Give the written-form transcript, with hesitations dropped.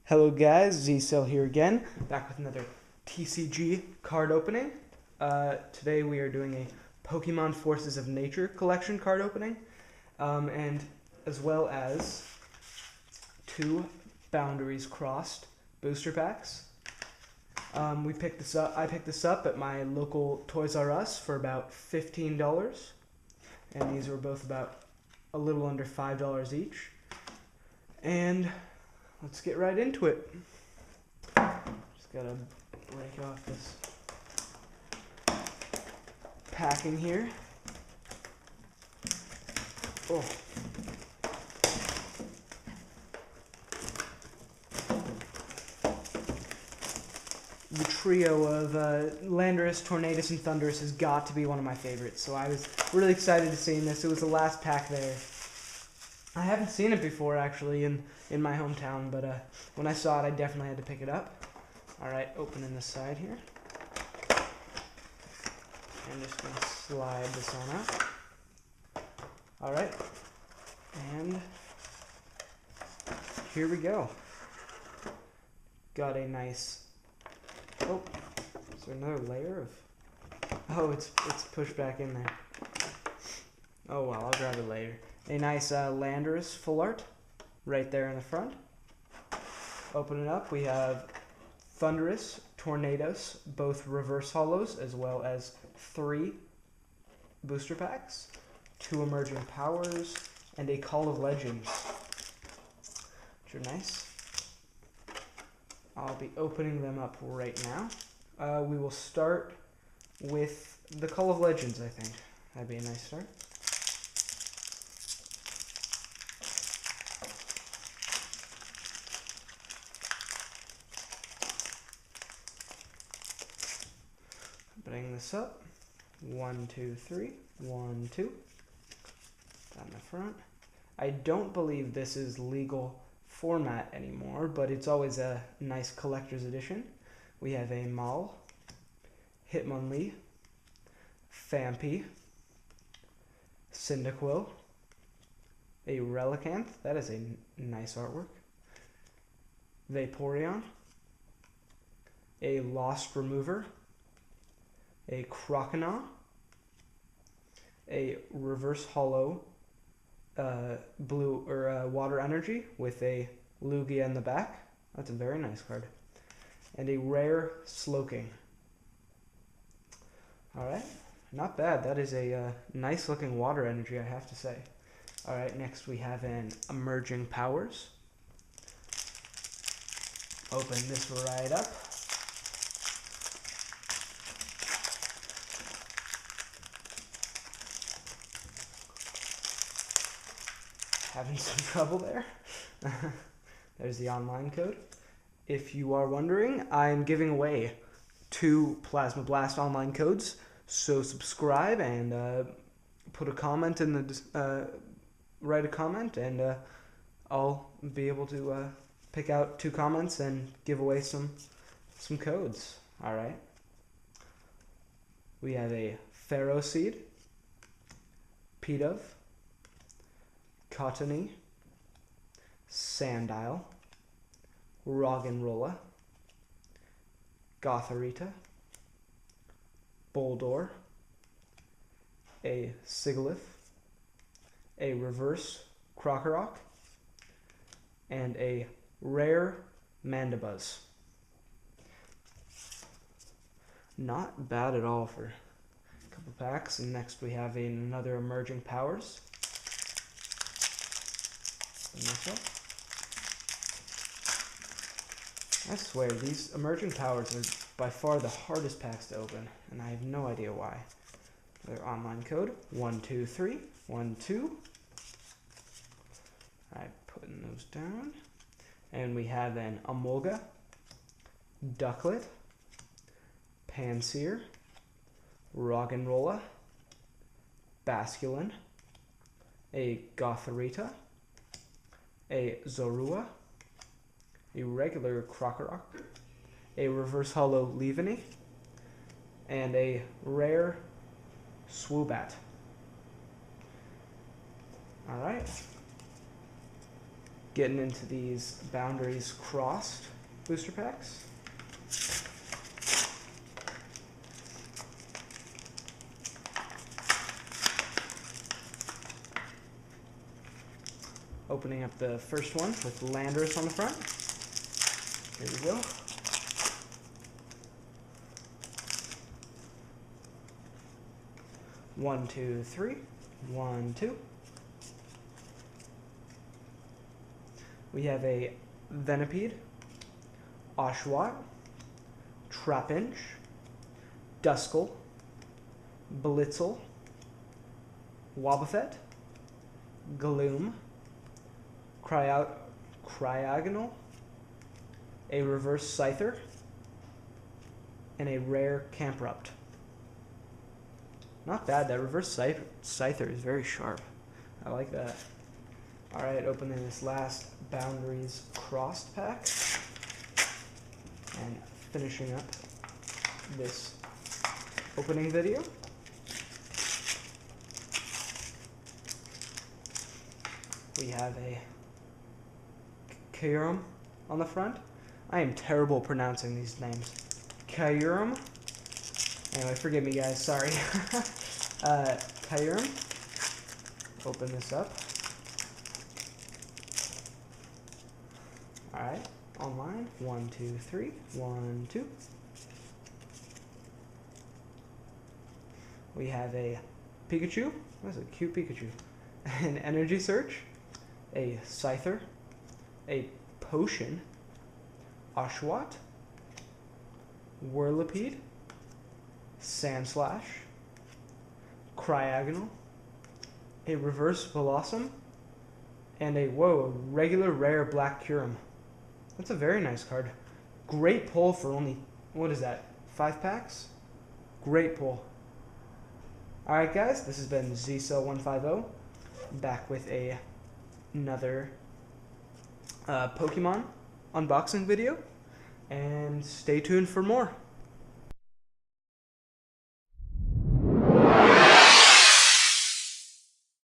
Hello guys, Z-Cell here again, back with another TCG card opening. Today we are doing a Pokemon Forces of Nature collection card opening, and as well as two Boundaries Crossed booster packs. I picked this up at my local Toys R Us for about $15, and these were both about a little under $5 each. And let's get right into it. Just gotta break off this packing here. Oh. The trio of Landorus, Tornadus, and Thundurus has got to be one of my favorites, so I was really excited to see this. It was the last pack there. I haven't seen it before, actually, in my hometown, but when I saw it, I definitely had to pick it up. Alright, opening the side here. I'm just going to slide this on out. Alright, and here we go. Got a nice... Oh, is there another layer of... Oh, it's pushed back in there. Oh well, I'll grab it later. A nice Landorus full art right there in the front. Open it up, we have Thundurus, Tornadus, both reverse holos, as well as 3 booster packs, 2 emerging powers, and a Call of Legends, which are nice. I'll be opening them up right now. We will start with the Call of Legends, I think. That'd be a nice start. Bring this up. 1, 2, 3. 1, 2. Down the front. I don't believe this is legal format anymore, but it's always a nice collector's edition. We have a Maul, Hitmonlee, Phanpy, Cyndaquil, a Relicanth. That is a nice artwork. Vaporeon, a Lost Remover, a Croconaw, a reverse holo blue or water energy with a Lugia in the back. That's a very nice card. And a rare Slowking. Alright, not bad. That is a nice looking water energy, I have to say. Alright, next we have an Emerging Powers. Open this right up. Having some trouble there. There's the online code. If you are wondering, I'm giving away 2 Plasma Blast online codes, so subscribe and put a comment in the write a comment, and I'll be able to pick out 2 comments and give away some codes. All right. We have a Ferroseed, Pidove, Cottony, Sandile, Roggenrola, Gothorita, Boldore, a Sigilyph, a reverse Krokorok, and a rare Mandibuzz. Not bad at all for a couple packs. And next we have another Emerging Powers. I swear, these Emerging Powers are by far the hardest packs to open, and I have no idea why. Their online code, 1, 2, 3, 1, 2. Alright, putting those down. And we have an Emolga, Ducklet, Pansear, Roggenrola, Basculin, a Gothorita, a Zorua, a regular Krokorok, a reverse holo Leavanny, and a rare Swoobat. Alright. getting into these Boundaries Crossed booster packs. Opening up the first one with Landorus on the front. Here we go. One, two, three. 1, 2. We have a Venipede, Oshawott, Trapinch, Duskull, Blitzel, Wobbuffet, Gloom, Cryogonal, a Reverse Scyther, and a rare Camprupt. Not bad, that Reverse Scyther is very sharp. I like that. Alright, opening this last Boundaries Crossed pack. And finishing up this opening video. We have a Kyurem on the front. I am terrible pronouncing these names. Kyurem. Anyway, forgive me guys, sorry. Kyurem. Open this up. Alright, online. 1, 2, 3. 1, 2. We have a Pikachu. That's a cute Pikachu. An Energy Search. A Scyther. A Potion. Oshawott. Whirlipede. Sandslash. Cryogonal. A Reverse Blossom. And a, regular rare Black Kyurem. That's a very nice card. Great pull for only, what is that, 5 packs? Great pull. Alright guys, this has been ZCell150, back with another Pokemon unboxing video, and stay tuned for more.